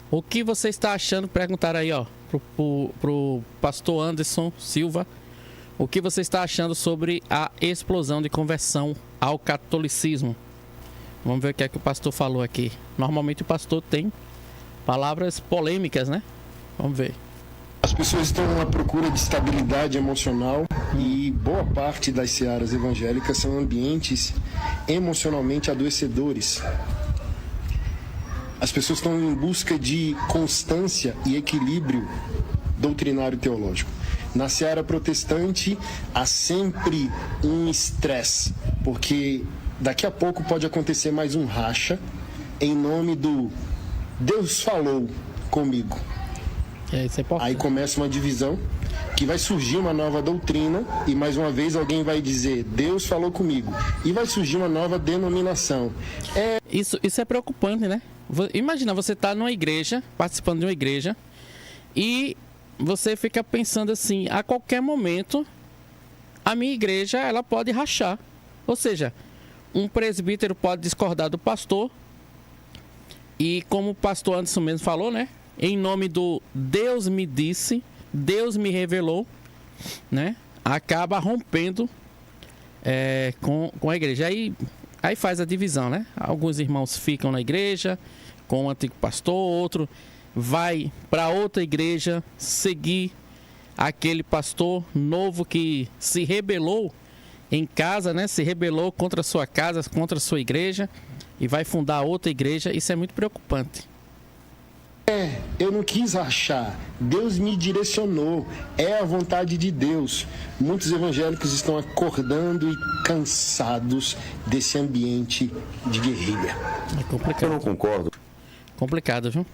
O que você está achando? Perguntaram aí, ó, pro pastor Anderson Silva. O que você está achando sobre a explosão de conversão ao catolicismo? Vamos ver o que é que o pastor falou aqui. Normalmente o pastor tem palavras polêmicas, né? Vamos ver. As pessoas estão à procura de estabilidade emocional e boa parte das searas evangélicas são ambientes emocionalmente adoecedores. As pessoas estão em busca de constância e equilíbrio doutrinário teológico. Na seara protestante há sempre um estresse, porque daqui a pouco pode acontecer mais um racha em nome do Deus falou comigo. Isso é importante. Aí começa uma divisão, que vai surgir uma nova doutrina e mais uma vez alguém vai dizer Deus falou comigo. E vai surgir uma nova denominação. Isso é preocupante, né? Imagina, você tá numa igreja, participando de uma igreja, e você fica pensando assim, a qualquer momento a minha igreja ela pode rachar. Ou seja, um presbítero pode discordar do pastor, e como o pastor Anderson mesmo falou, né? Em nome do Deus me disse, Deus me revelou, né? Acaba rompendo com a igreja. Aí faz a divisão, né? Alguns irmãos ficam na igreja com o antigo pastor, outro vai para outra igreja seguir aquele pastor novo que se rebelou em casa, né? Se rebelou contra a sua casa, contra a sua igreja e vai fundar outra igreja. Isso é muito preocupante. Eu não quis achar, Deus me direcionou, é a vontade de Deus. Muitos evangélicos estão acordando e cansados desse ambiente de guerrilha. É complicado. Eu não concordo. Complicado, viu?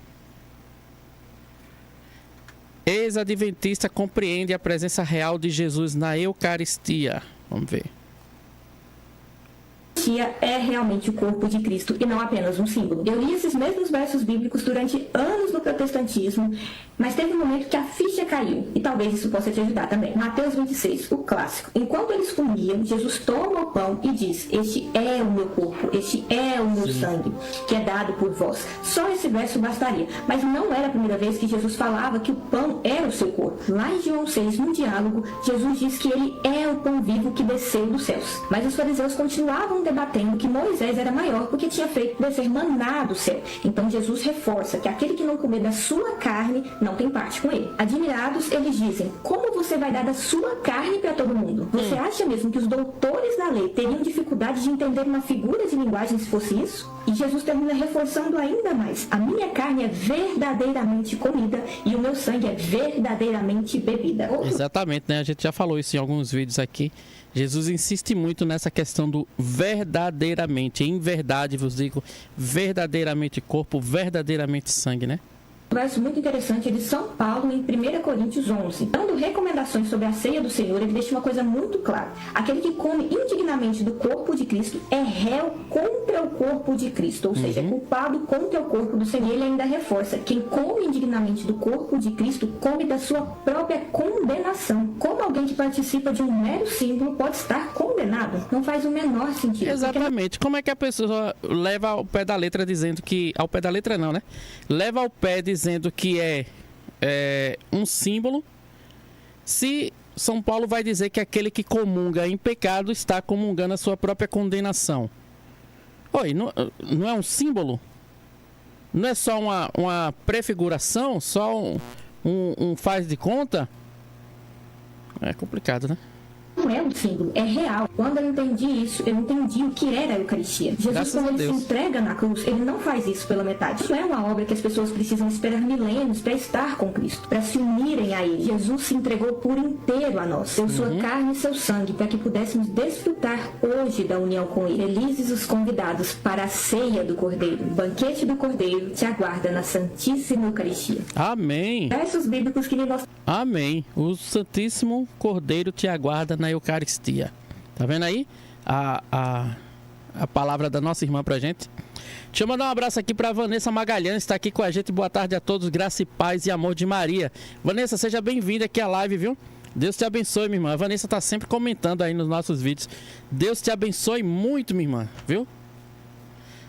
Ex-adventista compreende a presença real de Jesus na Eucaristia. Vamos ver. É realmente o corpo de Cristo e não apenas um símbolo. Eu li esses mesmos versos bíblicos durante anos no protestantismo, mas teve um momento que a ficha caiu, e talvez isso possa te ajudar também. Mateus 26, o clássico. Enquanto eles comiam, Jesus toma o pão e diz: este é o meu corpo, este é o meu sangue, que é dado por vós. Só esse verso bastaria, mas não era a primeira vez que Jesus falava que o pão era o seu corpo. Lá em João 6, no diálogo, Jesus diz que ele é o pão vivo que desceu dos céus. Mas os fariseus continuavam debatendo que Moisés era maior porque tinha feito descer maná do céu. Então Jesus reforça que aquele que não comer da sua carne não tem parte com ele. Admirados, eles dizem: como você vai dar da sua carne para todo mundo? Você acha mesmo que os doutores da lei teriam dificuldade de entender uma figura de linguagem se fosse isso? E Jesus termina reforçando ainda mais: a minha carne é verdadeiramente comida e o meu sangue é verdadeiramente bebida. Exatamente, né? A gente já falou isso em alguns vídeos aqui. Jesus insiste muito nessa questão do verdadeiramente, em verdade vos digo, verdadeiramente corpo, verdadeiramente sangue, né? Um verso muito interessante é de São Paulo em 1 Coríntios 11. Dando recomendações sobre a ceia do Senhor, ele deixa uma coisa muito clara. Aquele que come indignamente do corpo de Cristo é réu contra o corpo de Cristo, ou seja, é culpado contra o corpo do Senhor. Ele ainda reforça: quem come indignamente do corpo de Cristo come da sua própria condenação. Como alguém que participa de um mero símbolo pode estar condenado? Não faz o menor sentido. Exatamente. Como é que a pessoa leva ao pé da letra dizendo que... Ao pé da letra não, né? Leva ao pé dizendo que é um símbolo, se São Paulo vai dizer que aquele que comunga em pecado está comungando a sua própria condenação. Oi, não é um símbolo? Não é só uma prefiguração? Só um faz de conta? É complicado, né? Não é um símbolo, é real. Quando eu entendi isso, eu entendi o que era a Eucaristia. Jesus, quando ele se entrega na cruz, ele não faz isso pela metade. Isso é uma obra que as pessoas precisam esperar milênios para estar com Cristo, para se unirem a ele. Jesus se entregou por inteiro a nós, deu sua carne e seu sangue, para que pudéssemos desfrutar hoje da união com ele. Felizes os convidados para a ceia do Cordeiro. O banquete do Cordeiro te aguarda na Santíssima Eucaristia. Amém. Versos bíblicos que me mostram. Amém. O Santíssimo Cordeiro te aguarda na Eucaristia. Tá vendo aí a palavra da nossa irmã pra gente? Deixa eu mandar um abraço aqui pra Vanessa Magalhães, está aqui com a gente. Boa tarde a todos, graça e paz e amor de Maria. Vanessa, seja bem-vinda aqui à live, viu? Deus te abençoe, minha irmã. A Vanessa tá sempre comentando aí nos nossos vídeos. Deus te abençoe muito, minha irmã, viu?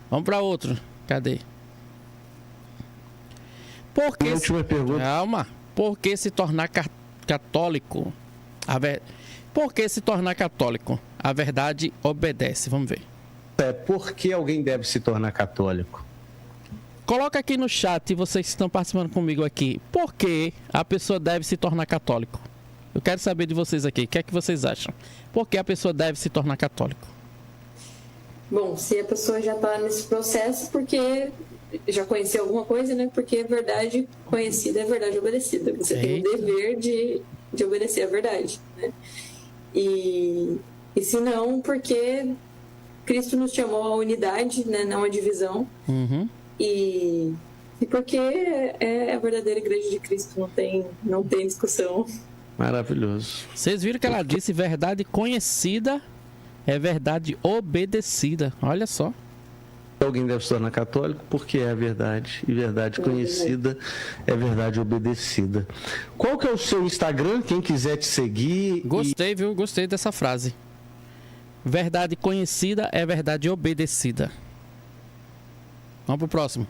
Vamos pra outro. Cadê? Por que Última pergunta. Calma. Por que se tornar católico? Por que se tornar católico? A verdade obedece. Vamos ver. Por que alguém deve se tornar católico? Coloca aqui no chat, vocês que estão participando comigo aqui. Por que a pessoa deve se tornar católico? Eu quero saber de vocês aqui. O que é que vocês acham? Por que a pessoa deve se tornar católico? Bom, se a pessoa já está nesse processo, porque já conheceu alguma coisa, né? Porque a verdade conhecida é verdade obedecida. Você tem o dever de obedecer a verdade, né? E se não, porque Cristo nos chamou à unidade, né? Não à divisão. Uhum. E porque é a verdadeira igreja de Cristo, não tem discussão. Maravilhoso. Vocês viram que ela disse verdade conhecida é verdade obedecida. Olha só. Alguém deve se tornar católico porque é a verdade. E verdade conhecida é verdade obedecida. Qual que é o seu Instagram? Quem quiser te seguir. Gostei, viu? Gostei dessa frase. Verdade conhecida é verdade obedecida. Vamos pro próximo.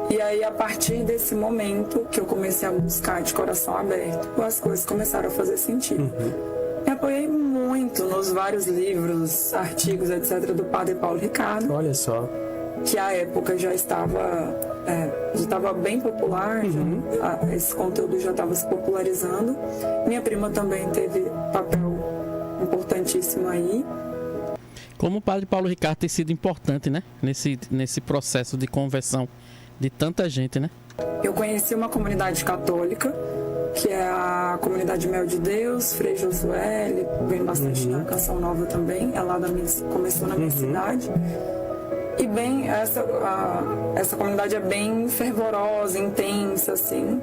E aí, a partir desse momento que eu comecei a buscar de coração aberto, as coisas começaram a fazer sentido. Me apoiei muito nos vários livros, artigos, etc., do Padre Paulo Ricardo. Olha só. Que à época já estava bem popular, esse conteúdo já estava se popularizando. Minha prima também teve papel importantíssimo aí. Como o Padre Paulo Ricardo tem sido importante, né? Nesse processo de conversão de tanta gente, né? Eu conheci uma comunidade católica, que é a comunidade Mel de Deus, Frei Josué, ele vem bastante na Canção Nova também, é lá começou na minha cidade. E bem, essa comunidade é bem fervorosa, intensa, assim.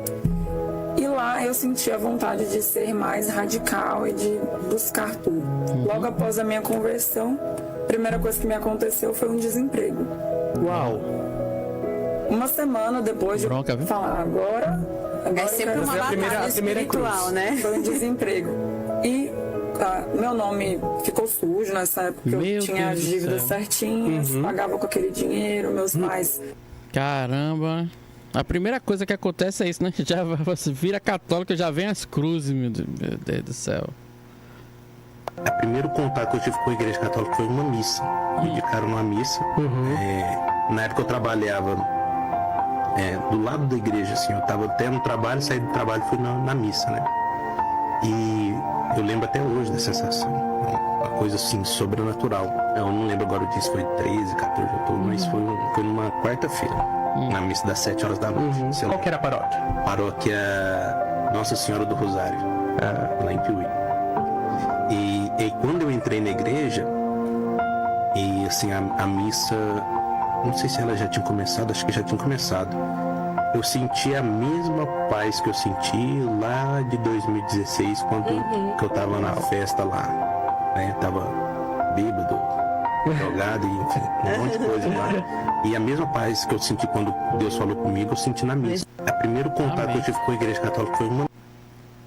E lá eu senti a vontade de ser mais radical e de buscar tudo. Logo após a minha conversão, a primeira coisa que me aconteceu foi um desemprego. Uau! Uma semana depois de falar, agora é sempre uma batalha espiritual, né? Foi um desemprego. E meu nome ficou sujo nessa época, eu tinha as dívidas certinhas, pagava com aquele dinheiro, meus pais. Caramba! A primeira coisa que acontece é isso, né? Já você vira católico, já vem as cruzes, meu Deus do céu. O primeiro contato que eu tive com a igreja católica foi uma missa. Me indicaram uma missa. Na época eu trabalhava do lado da igreja, assim. Eu estava até no trabalho, saí do trabalho e fui na missa, né? E eu lembro até hoje da sensação. Uma coisa assim, sobrenatural. Eu não lembro agora o dia, se foi 13, 14 de outubro, mas foi numa quarta-feira. Na missa das 7 horas da noite. Qual que era a paróquia? Paróquia Nossa Senhora do Rosário, lá em Piuí. E quando eu entrei na igreja, e assim, a missa, não sei se ela já tinha começado, acho que já tinha começado. Eu senti a mesma paz que eu senti lá de 2016, quando que eu tava na festa lá, né? Tava bêbado, drogado, e enfim, um monte de coisa lá. E a mesma paz que eu senti quando Deus falou comigo, eu senti na missa. O primeiro contato que eu tive com a igreja católica foi uma...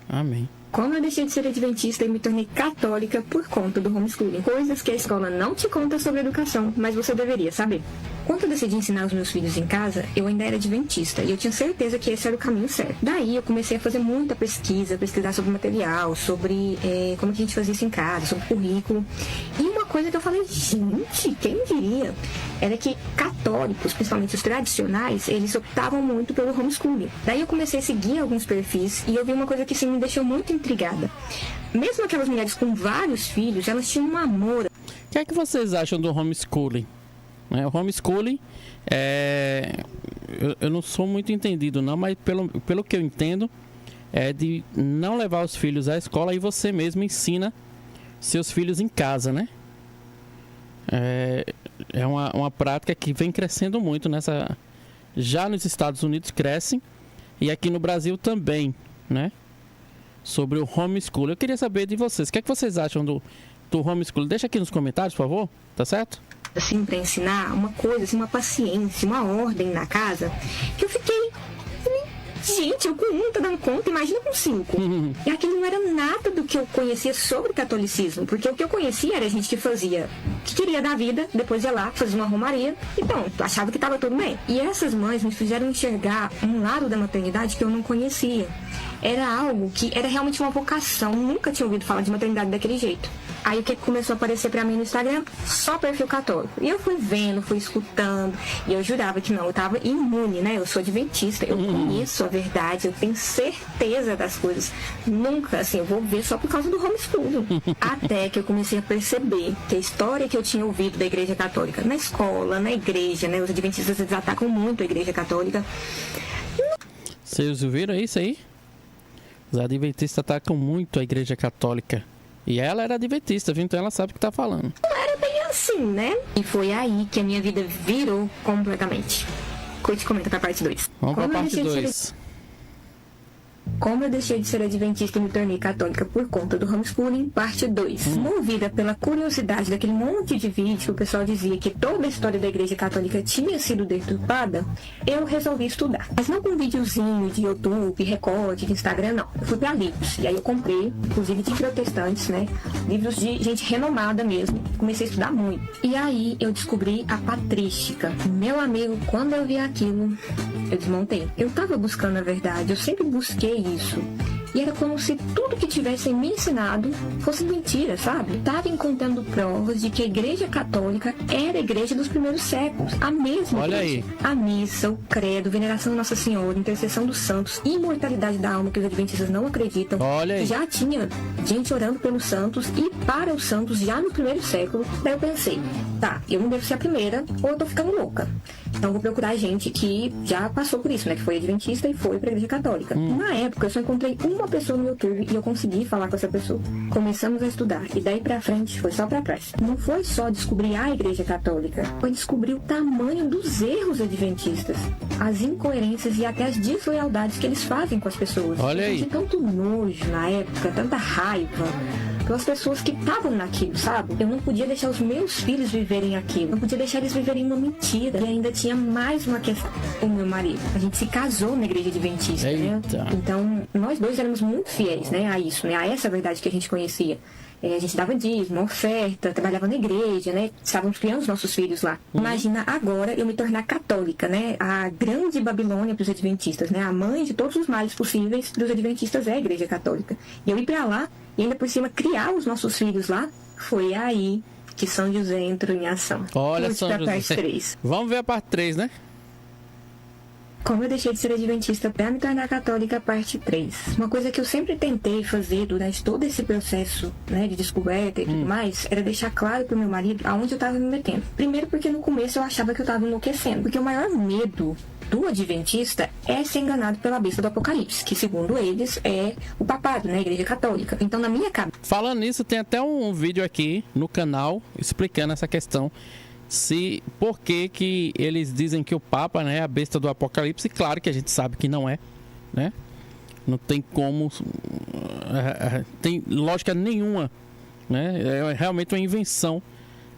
Amém. Como eu deixei de ser adventista e me tornei católica por conta do homeschooling. Coisas que a escola não te conta sobre educação, mas você deveria saber. Quando eu decidi ensinar os meus filhos em casa, eu ainda era adventista e eu tinha certeza que esse era o caminho certo. Daí eu comecei a fazer muita pesquisar sobre material, sobre como que a gente fazia isso em casa, sobre currículo. E uma coisa que eu falei, gente, quem diria? Era que católicos, principalmente os tradicionais, eles optavam muito pelo homeschooling. Daí eu comecei a seguir alguns perfis e eu vi uma coisa que me deixou muito intrigada. Mesmo aquelas mulheres com vários filhos, elas tinham um amor. O que é que vocês acham do homeschooling? O homeschooling, eu não sou muito entendido não, mas pelo que eu entendo, é de não levar os filhos à escola e você mesmo ensina seus filhos em casa, né? É uma prática que vem crescendo muito já nos Estados Unidos cresce e aqui no Brasil também, né? Sobre o homeschooling. Eu queria saber de vocês, o que é que vocês acham do homeschooling? Deixa aqui nos comentários, por favor, tá certo? Assim, para ensinar uma coisa, assim, uma paciência, uma ordem na casa, que eu fiquei gente, eu com 1 tô dando conta, imagina com 5. E aquilo não era nada do que eu conhecia sobre catolicismo, porque o que eu conhecia era gente que fazia, que queria dar vida, depois ia lá, fazia uma romaria, e pronto, achava que tava tudo bem. E essas mães me fizeram enxergar um lado da maternidade que eu não conhecia. Era algo que era realmente uma vocação, nunca tinha ouvido falar de maternidade daquele jeito. Aí o que começou a aparecer pra mim no Instagram? Só perfil católico. E eu fui vendo, fui escutando, e eu jurava que não, eu tava imune, né? Eu sou adventista, eu conheço a verdade, eu tenho certeza das coisas. Nunca, assim, eu vou ver só por causa do homeschooling. Até que eu comecei a perceber que a história que eu tinha ouvido da Igreja Católica, na escola, na igreja, né? Os adventistas, eles atacam muito a Igreja Católica. Vocês ouviram isso aí? Os adventistas atacam muito a Igreja Católica. E ela era adventista, viu? Então ela sabe o que tá falando. Não era bem assim, né? E foi aí que a minha vida virou completamente. Curte e comenta pra parte 2. Vamos pra parte 2. Como eu deixei de ser adventista e me tornei católica por conta do homeschooling, parte 2. Movida pela curiosidade daquele monte de vídeo que o pessoal dizia que toda a história da Igreja Católica tinha sido deturpada, eu resolvi estudar. Mas não com um videozinho de YouTube, recorte, de Instagram, não. Eu fui pra livros. E aí eu comprei, inclusive de protestantes, né? Livros de gente renomada mesmo. Comecei a estudar muito. E aí eu descobri a patrística. Meu amigo, quando eu vi aquilo, eu desmontei. Eu tava buscando a verdade, eu sempre busquei isso. E era como se tudo que tivessem me ensinado fosse mentira, sabe? Tava encontrando provas de que a Igreja Católica era a igreja dos primeiros séculos. A mesma Olha igreja. aí. A missa, o credo, veneração a Nossa Senhora, intercessão dos santos, imortalidade da alma que os adventistas não acreditam. Olha aí. Já tinha gente orando pelos santos e para os santos já no primeiro século. Daí eu pensei, tá, eu não devo ser a primeira ou eu tô ficando louca. Então eu vou procurar gente que já passou por isso, né? Que foi adventista e foi pra Igreja Católica. Na época eu só encontrei uma pessoa no YouTube e eu consegui falar com essa pessoa. Começamos a estudar e daí pra frente foi só pra trás. Não foi só descobrir a Igreja Católica, foi descobrir o tamanho dos erros adventistas, as incoerências e até as deslealdades que eles fazem com as pessoas. Olha aí. Eu tinha tanto nojo na época, tanta raiva pelas pessoas que estavam naquilo, sabe? Eu não podia deixar os meus filhos viverem aquilo. Não podia deixar eles viverem uma mentira. E ainda tinha mais uma questão com o meu marido. A gente se casou na igreja adventista, né? Então, nós dois éramos muito fiéis, né? A isso, né? A essa verdade que a gente conhecia. A gente dava dízimo, oferta, trabalhava na igreja, né? Estávamos criando os nossos filhos lá. Imagina agora eu me tornar católica, né? A grande Babilônia para os adventistas, né? A mãe de todos os males possíveis dos adventistas é a Igreja Católica. E eu ir para lá e ainda por cima criar os nossos filhos lá, foi aí que São José entrou em ação. Olha, Vamos São pra José. parte 3. Vamos ver a parte 3, né? Como eu deixei de ser adventista para me tornar católica, parte 3. Uma coisa que eu sempre tentei fazer durante todo esse processo, né, de descoberta e tudo mais, era deixar claro pro meu marido aonde eu tava me metendo. Primeiro porque no começo eu achava que eu tava enlouquecendo. Porque o maior medo do adventista é ser enganado pela besta do Apocalipse, que segundo eles é o papado, né, a Igreja Católica. Então na minha cabeça... Falando nisso, tem até um vídeo aqui no canal explicando essa questão. Por que eles dizem que o Papa, né, é a besta do Apocalipse. Claro que a gente sabe que não é, né? Não tem como, tem lógica nenhuma, né? É realmente uma invenção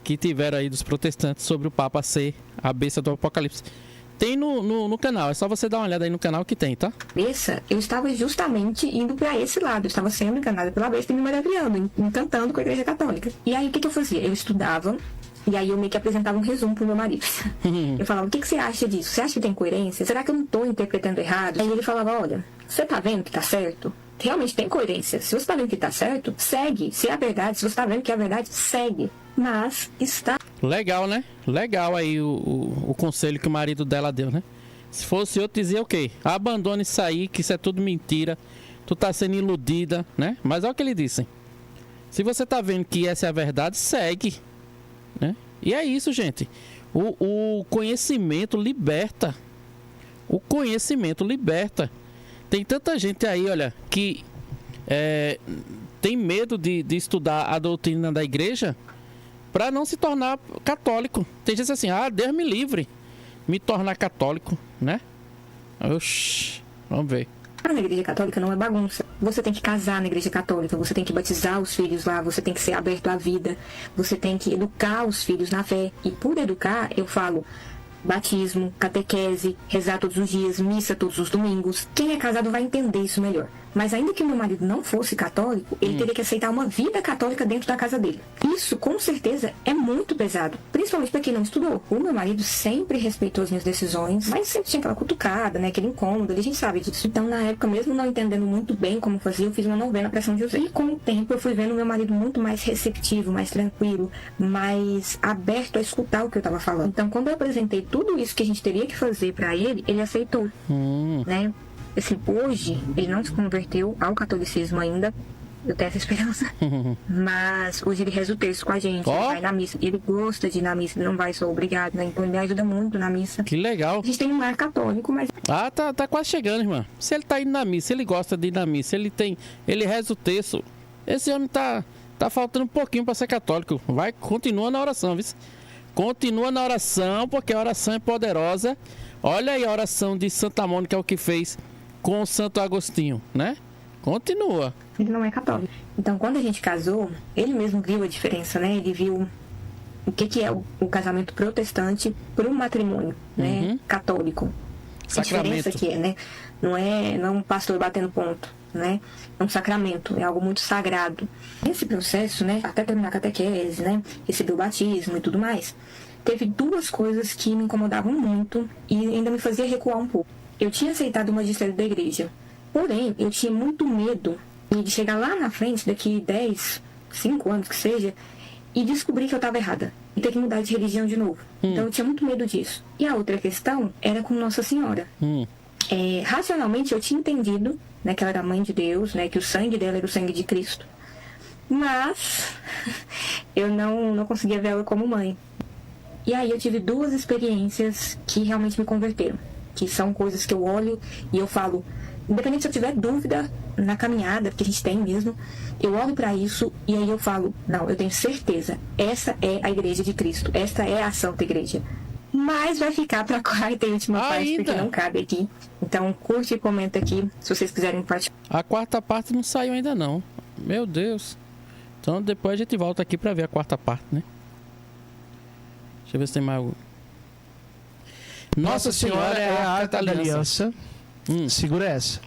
que tiveram aí dos protestantes sobre o Papa ser a besta do Apocalipse. Tem no canal, é só você dar uma olhada aí no canal que tem, tá? Eu estava justamente indo para esse lado, eu estava sendo enganada pela besta e me maravilhando, encantando com a Igreja Católica. E aí o que eu fazia? Eu estudava. E aí eu meio que apresentava um resumo pro meu marido. Eu falava, o que você acha disso? Você acha que tem coerência? Será que eu não tô interpretando errado? Aí ele falava, olha, você tá vendo que tá certo? Realmente tem coerência. Se você tá vendo que tá certo, segue. Se é verdade, se você tá vendo que é verdade, segue. Mas está... Legal, né? Legal aí o conselho que o marido dela deu, né? Se fosse outro, dizia o quê? Abandone isso aí, que isso é tudo mentira. Tu tá sendo iludida, né? Mas olha o que ele disse. Se você tá vendo que essa é a verdade, segue. Né? E é isso, gente. O conhecimento liberta. O conhecimento liberta. Tem tanta gente aí, olha, que tem medo de estudar a doutrina da igreja para não se tornar católico. Tem gente assim, Deus me livre me tornar católico, né? Oxi, vamos ver. Na Igreja Católica não é bagunça. Você tem que casar na Igreja Católica, você tem que batizar os filhos lá, você tem que ser aberto à vida, você tem que educar os filhos na fé. E por educar, eu falo batismo, catequese, rezar todos os dias, missa todos os domingos. Quem é casado vai entender isso melhor. Mas ainda que o meu marido não fosse católico, ele teria que aceitar uma vida católica dentro da casa dele. Isso, com certeza, é muito pesado. Principalmente para quem não estudou. O meu marido sempre respeitou as minhas decisões, mas sempre tinha aquela cutucada, né? Aquele incômodo, a gente sabe disso. Então, na época, mesmo não entendendo muito bem como fazer, eu fiz uma novena para São José. E com o tempo, eu fui vendo o meu marido muito mais receptivo, mais tranquilo, mais aberto a escutar o que eu estava falando. Então, quando eu apresentei tudo isso que a gente teria que fazer para ele, ele aceitou, né? Assim, hoje, ele não se converteu ao catolicismo ainda, eu tenho essa esperança, mas hoje ele reza o terço com a gente, ele vai na missa, ele gosta de ir na missa, ele não vai só obrigado, né? Então ele me ajuda muito na missa. Que legal. A gente tem um lar católico, mas... Ah, tá quase chegando, irmã. Se ele tá indo na missa, ele gosta de ir na missa, ele reza o terço, esse homem tá faltando um pouquinho para ser católico. Continua na oração, viu? Continua na oração, porque a oração é poderosa. Olha aí a oração de Santa Mônica, o que fez com o Santo Agostinho, né? Continua. Ele não é católico. Então, quando a gente casou, ele mesmo viu a diferença, né? Ele viu o que é o casamento protestante para o matrimônio, né? Católico. Sacramento. A diferença que é, né? Não é um pastor batendo ponto, né? É um sacramento, é algo muito sagrado. Nesse processo, né? Até terminar a catequese, né? Receber o batismo e tudo mais. Teve duas coisas que me incomodavam muito e ainda me fazia recuar um pouco. Eu tinha aceitado o magistério da igreja, porém, eu tinha muito medo de chegar lá na frente, daqui 10, 5 anos que seja, e descobrir que eu estava errada, e ter que mudar de religião de novo. Então, eu tinha muito medo disso. E a outra questão era com Nossa Senhora. Racionalmente, eu tinha entendido, né, que ela era a mãe de Deus, né, que o sangue dela era o sangue de Cristo. Mas, eu não conseguia ver ela como mãe. E aí, eu tive duas experiências que realmente me converteram. Que são coisas que eu olho e eu falo, independente se eu tiver dúvida na caminhada, que a gente tem mesmo, eu olho para isso e aí eu falo, não, eu tenho certeza, essa é a Igreja de Cristo, essa é a Santa Igreja. Mas vai ficar para a quarta e última parte, porque não cabe aqui. Então, curte e comenta aqui, se vocês quiserem participar. A quarta parte não saiu ainda não, meu Deus. Então, depois a gente volta aqui para ver a quarta parte, né? Deixa eu ver se tem mais algo. Nossa Senhora é a Arca da Aliança. Segura essa.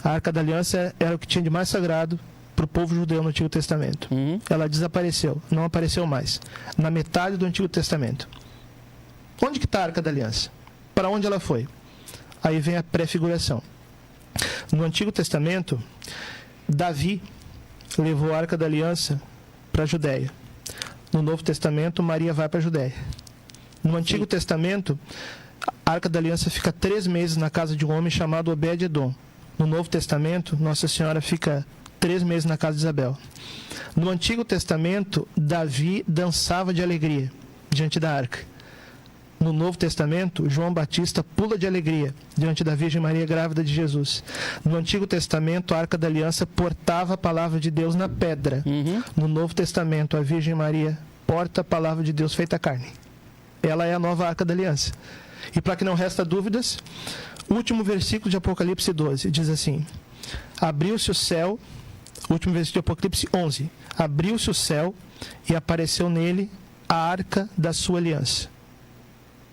A Arca da Aliança era o que tinha de mais sagrado para o povo judeu no Antigo Testamento. Ela desapareceu, não apareceu mais. Na metade do Antigo Testamento. Onde que está a Arca da Aliança? Para onde ela foi? Aí vem a prefiguração. No Antigo Testamento, Davi levou a Arca da Aliança para a Judéia. No Novo Testamento, Maria vai para a Judéia. No Antigo Testamento, a Arca da Aliança fica 3 meses na casa de um homem chamado Obed-Edom. No Novo Testamento, Nossa Senhora fica 3 meses na casa de Isabel. No Antigo Testamento, Davi dançava de alegria diante da arca. No Novo Testamento, João Batista pula de alegria diante da Virgem Maria grávida de Jesus. No Antigo Testamento, a Arca da Aliança portava a palavra de Deus na pedra. No Novo Testamento, a Virgem Maria porta a palavra de Deus feita carne. Ela é a nova Arca da Aliança. E para que não resta dúvidas, o último versículo de Apocalipse 12 diz assim: abriu-se o céu, último versículo de Apocalipse 11, abriu-se o céu e apareceu nele a Arca da sua aliança.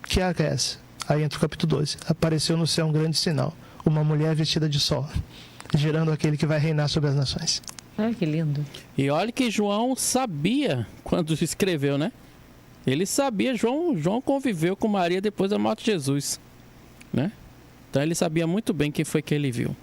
Que arca é essa? Aí entra o capítulo 12. Apareceu no céu um grande sinal, uma mulher vestida de sol, gerando aquele que vai reinar sobre as nações. Que lindo. E olha que João sabia quando escreveu, né? Ele sabia, João conviveu com Maria depois da morte de Jesus, né? Então ele sabia muito bem quem foi que ele viu.